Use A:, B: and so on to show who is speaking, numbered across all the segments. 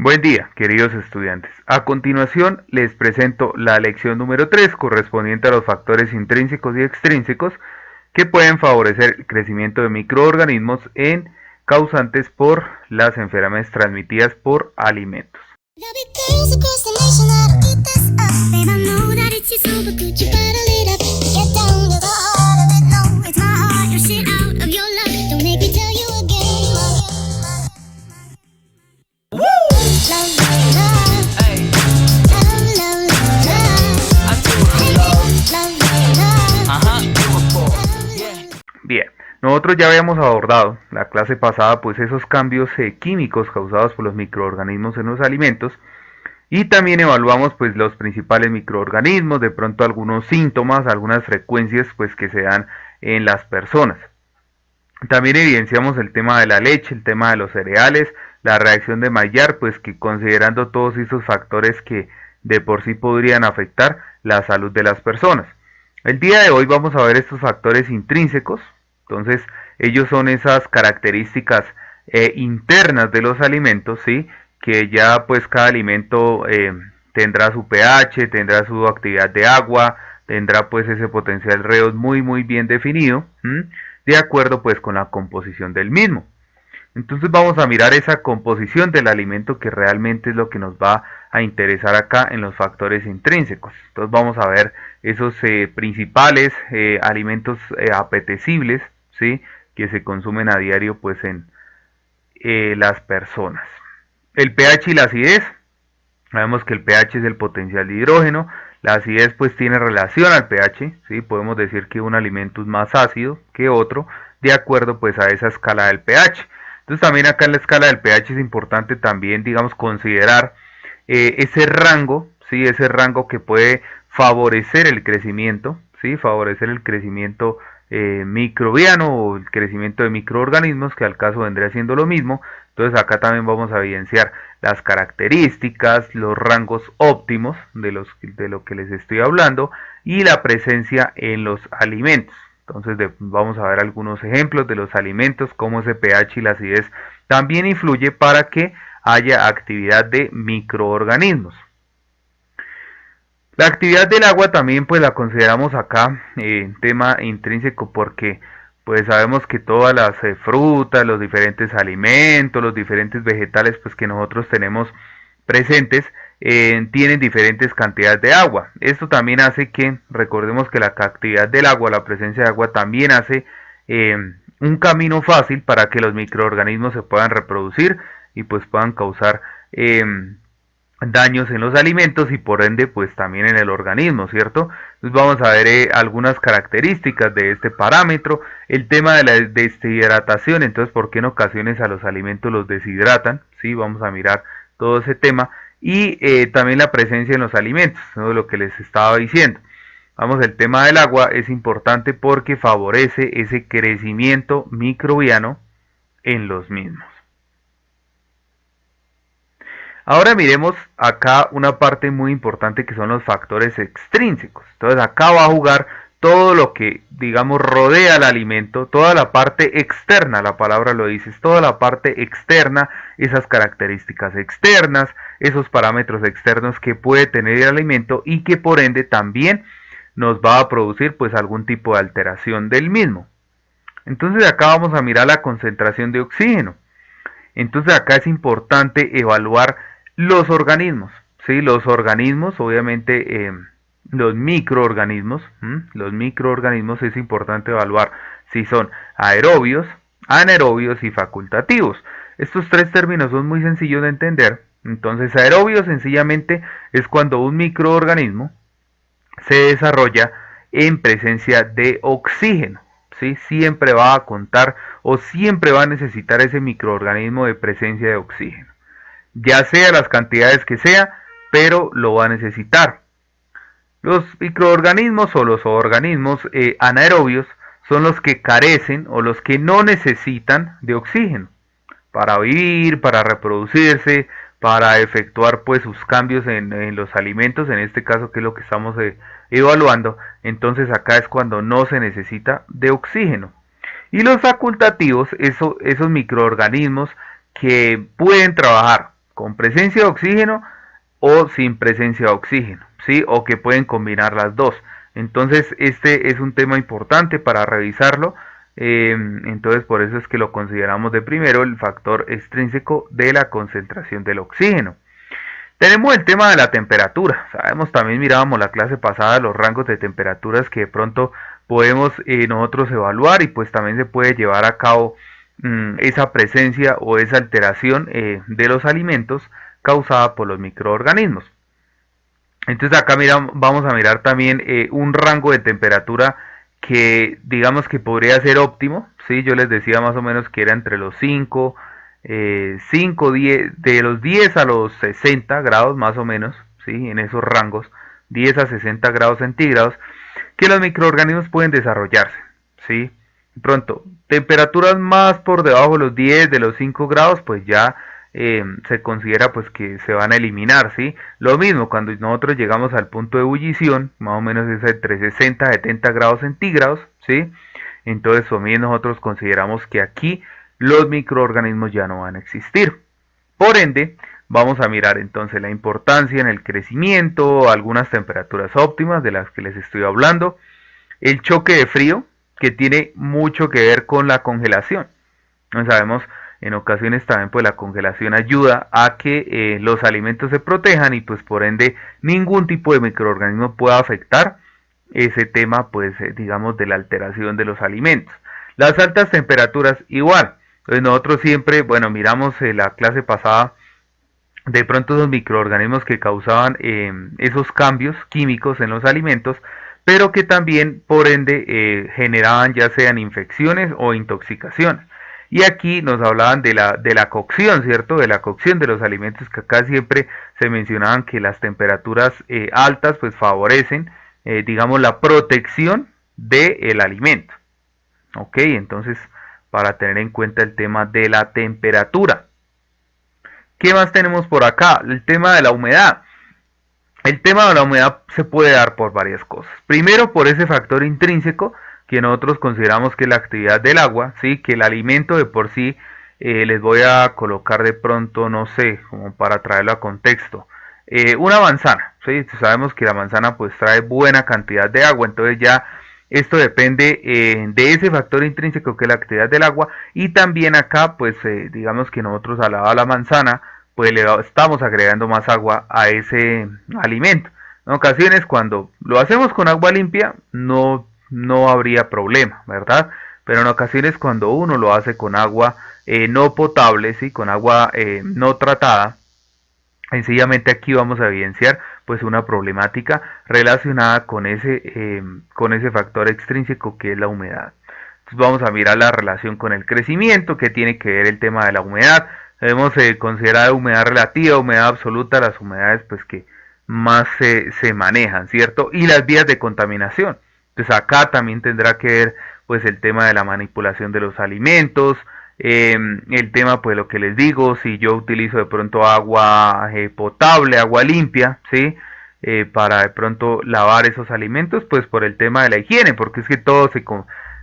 A: Buen día, queridos estudiantes. A continuación les presento la lección número 3 correspondiente a los factores intrínsecos y extrínsecos que pueden favorecer el crecimiento de microorganismos en causantes por las enfermedades transmitidas por alimentos. Bien, nosotros ya habíamos abordado la clase pasada pues esos cambios químicos causados por los microorganismos en los alimentos y también evaluamos pues los principales microorganismos, de pronto algunos síntomas, algunas frecuencias pues que se dan en las personas. También evidenciamos el tema de la leche, el tema de los cereales, la reacción de Maillard, pues que considerando todos esos factores que de por sí podrían afectar la salud de las personas. El día de hoy vamos a ver estos factores intrínsecos. Entonces, ellos son esas características internas de los alimentos, ¿sí? Que ya pues cada alimento tendrá su pH, tendrá su actividad de agua, tendrá pues ese potencial redox muy bien definido, de acuerdo pues con la composición del mismo. Entonces vamos a mirar esa composición del alimento que realmente es lo que nos va a interesar acá en los factores intrínsecos. Entonces vamos a ver esos principales alimentos apetecibles, ¿sí? Que se consumen a diario pues en las personas. El pH y la acidez. Sabemos que el pH es el potencial de hidrógeno. La acidez pues tiene relación al pH, ¿sí? Podemos decir que un alimento es más ácido que otro de acuerdo pues a esa escala del pH. Entonces también acá en la escala del pH es importante también, digamos, considerar ese rango, ¿sí? Ese rango que puede favorecer el crecimiento, ¿sí? Favorecer el crecimiento microbiano o el crecimiento de microorganismos, que al caso vendría siendo lo mismo. Entonces acá también vamos a evidenciar las características, los rangos óptimos de lo que les estoy hablando y la presencia en los alimentos. Entonces vamos a ver algunos ejemplos de los alimentos, cómo ese pH y la acidez también influye para que haya actividad de microorganismos. La actividad del agua también pues la consideramos acá tema intrínseco porque pues sabemos que todas las frutas, los diferentes alimentos, los diferentes vegetales pues que nosotros tenemos presentes tienen diferentes cantidades de agua. Esto también hace que, recordemos que la actividad del agua, la presencia de agua también hace un camino fácil para que los microorganismos se puedan reproducir y pues puedan causar daños en los alimentos y por ende pues también en el organismo, ¿cierto? Entonces vamos a ver algunas características de este parámetro, el tema de la deshidratación, entonces por qué en ocasiones a los alimentos los deshidratan, ¿sí? Vamos a mirar todo ese tema y también la presencia en los alimentos, ¿no? Lo que les estaba diciendo. Vamos, el tema del agua es importante porque favorece ese crecimiento microbiano en los mismos. Ahora miremos acá una parte muy importante que son los factores extrínsecos. Entonces acá va a jugar todo lo que, digamos, rodea al alimento, toda la parte externa, la palabra lo dice, toda la parte externa, esas características externas, esos parámetros externos que puede tener el alimento y que por ende también nos va a producir pues algún tipo de alteración del mismo. Entonces acá vamos a mirar la concentración de oxígeno. Entonces acá es importante evaluar los organismos, ¿sí? Los organismos, obviamente los microorganismos es importante evaluar si son aerobios, anaerobios y facultativos. Estos tres términos son muy sencillos de entender. Entonces aerobio sencillamente es cuando un microorganismo se desarrolla en presencia de oxígeno, ¿sí? Siempre va a contar o siempre va a necesitar ese microorganismo de presencia de oxígeno, ya sea las cantidades que sea, pero lo va a necesitar. Los microorganismos o los organismos anaerobios son los que carecen o los que no necesitan de oxígeno para vivir, para reproducirse, para efectuar pues sus cambios en los alimentos, en este caso que es lo que estamos evaluando. Entonces acá es cuando no se necesita de oxígeno. Y los facultativos, esos microorganismos que pueden trabajar con presencia de oxígeno o sin presencia de oxígeno, ¿sí? O que pueden combinar las dos. Entonces, este es un tema importante para revisarlo. Entonces, por eso es que lo consideramos de primero el factor extrínseco de la concentración del oxígeno. Tenemos el tema de la temperatura. Sabemos, también mirábamos la clase pasada los rangos de temperaturas que de pronto podemos nosotros evaluar, y pues también se puede llevar a cabo esa presencia o esa alteración de los alimentos causada por los microorganismos. Entonces acá vamos a mirar también un rango de temperatura que digamos que podría ser óptimo, ¿sí? Yo les decía más o menos que era entre los 10, de los 10 a los 60 grados más o menos, ¿sí? En esos rangos, 10 a 60 grados centígrados, que los microorganismos pueden desarrollarse, ¿sí? Pronto, temperaturas más por debajo de los 10, de los 5 grados, pues ya se considera pues que se van a eliminar, ¿sí? Lo mismo cuando nosotros llegamos al punto de ebullición, más o menos es entre 60 y 70 grados centígrados, ¿sí? Entonces también nosotros consideramos que aquí los microorganismos ya no van a existir. Por ende, vamos a mirar entonces la importancia en el crecimiento, algunas temperaturas óptimas de las que les estoy hablando, el choque de frío, que tiene mucho que ver con la congelación. No sabemos, en ocasiones también pues la congelación ayuda a que los alimentos se protejan y pues por ende ningún tipo de microorganismo pueda afectar ese tema pues digamos de la alteración de los alimentos. Las altas temperaturas igual. Entonces nosotros siempre, bueno, miramos la clase pasada de pronto esos microorganismos que causaban esos cambios químicos en los alimentos, pero que también por ende generaban ya sean infecciones o intoxicaciones. Y aquí nos hablaban de la cocción, ¿cierto? De la cocción de los alimentos, que acá siempre se mencionaban que las temperaturas altas pues favorecen, digamos, la protección del alimento. Ok, entonces para tener en cuenta el tema de la temperatura. ¿Qué más tenemos por acá? El tema de la humedad. El tema de la humedad se puede dar por varias cosas. Primero, por ese factor intrínseco que nosotros consideramos que es la actividad del agua, ¿sí? Que el alimento de por sí, les voy a colocar de pronto, no sé, como para traerlo a contexto, una manzana, ¿sí? Sabemos que la manzana pues trae buena cantidad de agua, entonces ya esto depende de ese factor intrínseco que es la actividad del agua, y también acá pues digamos que nosotros al lado de la manzana pues le estamos agregando más agua a ese alimento. En ocasiones cuando lo hacemos con agua limpia no habría problema, ¿verdad? Pero en ocasiones cuando uno lo hace con agua no potable, ¿sí? Con agua no tratada, sencillamente aquí vamos a evidenciar pues una problemática relacionada con ese factor extrínseco que es la humedad. Entonces vamos a mirar la relación con el crecimiento, que tiene que ver el tema de la humedad. Debemos considerar humedad relativa, humedad absoluta, las humedades pues que más se manejan, ¿cierto? Y las vías de contaminación. Entonces acá también tendrá que ver pues el tema de la manipulación de los alimentos, el tema pues lo que les digo, si yo utilizo de pronto agua potable, agua limpia, ¿sí? Para de pronto lavar esos alimentos, pues por el tema de la higiene, porque es que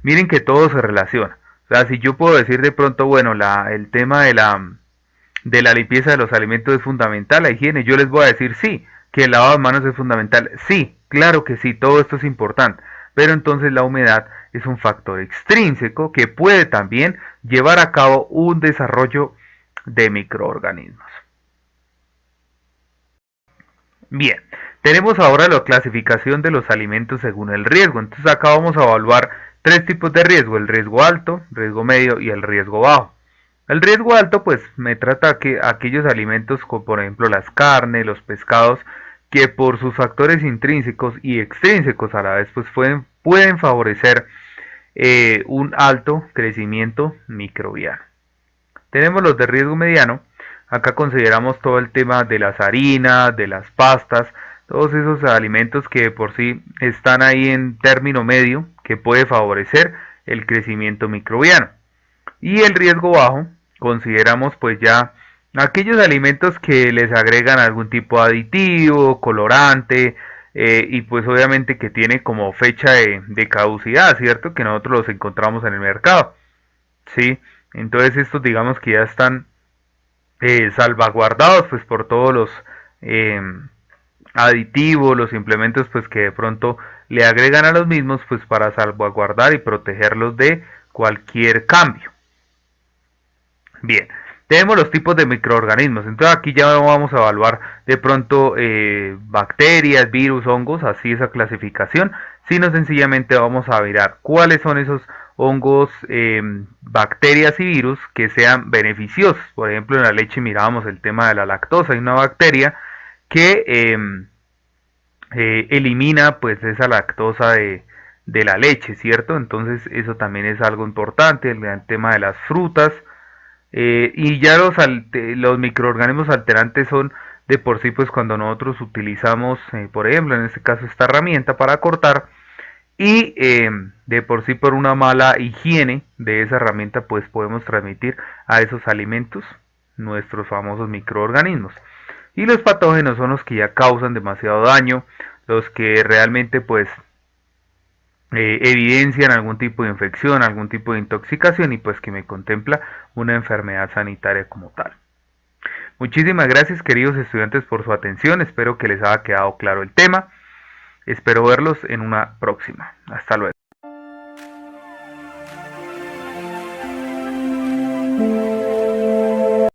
A: miren que todo se relaciona. O sea, si yo puedo decir de pronto, bueno, el tema de la limpieza de los alimentos es fundamental, la higiene, yo les voy a decir sí, que el lavado de manos es fundamental, sí, claro que sí, todo esto es importante, pero entonces la humedad es un factor extrínseco que puede también llevar a cabo un desarrollo de microorganismos. Bien, tenemos ahora la clasificación de los alimentos según el riesgo. Entonces acá vamos a evaluar tres tipos de riesgo: el riesgo alto, riesgo medio y el riesgo bajo. El riesgo alto pues me trata que aquellos alimentos como por ejemplo las carnes, los pescados, que por sus factores intrínsecos y extrínsecos a la vez pues pueden favorecer un alto crecimiento microbiano. Tenemos los de riesgo mediano. Acá consideramos todo el tema de las harinas, de las pastas, todos esos alimentos que por sí están ahí en término medio, que puede favorecer el crecimiento microbiano. Y el riesgo bajo, consideramos pues ya aquellos alimentos que les agregan algún tipo de aditivo, colorante, y pues obviamente que tiene como fecha de caducidad, ¿cierto? Que nosotros los encontramos en el mercado, ¿sí? Entonces estos digamos que ya están salvaguardados pues por todos los eh, aditivos, los implementos pues que de pronto le agregan a los mismos pues para salvaguardar y protegerlos de cualquier cambio. Bien, tenemos los tipos de microorganismos, entonces aquí ya vamos a evaluar de pronto bacterias, virus, hongos, así esa clasificación, sino sencillamente vamos a mirar cuáles son esos hongos, bacterias y virus que sean beneficiosos. Por ejemplo, en la leche mirábamos el tema de la lactosa, hay una bacteria que elimina pues esa lactosa de la leche, ¿cierto? Entonces eso también es algo importante, el tema de las frutas, y ya los microorganismos alterantes son de por sí pues cuando nosotros utilizamos, por ejemplo, en este caso esta herramienta para cortar, y de por sí por una mala higiene de esa herramienta pues podemos transmitir a esos alimentos nuestros famosos microorganismos. Y los patógenos son los que ya causan demasiado daño, los que realmente pues evidencian algún tipo de infección, algún tipo de intoxicación y pues que me contempla una enfermedad sanitaria como tal. Muchísimas gracias queridos estudiantes por su atención, espero que les haya quedado claro el tema, espero verlos en una próxima. Hasta luego.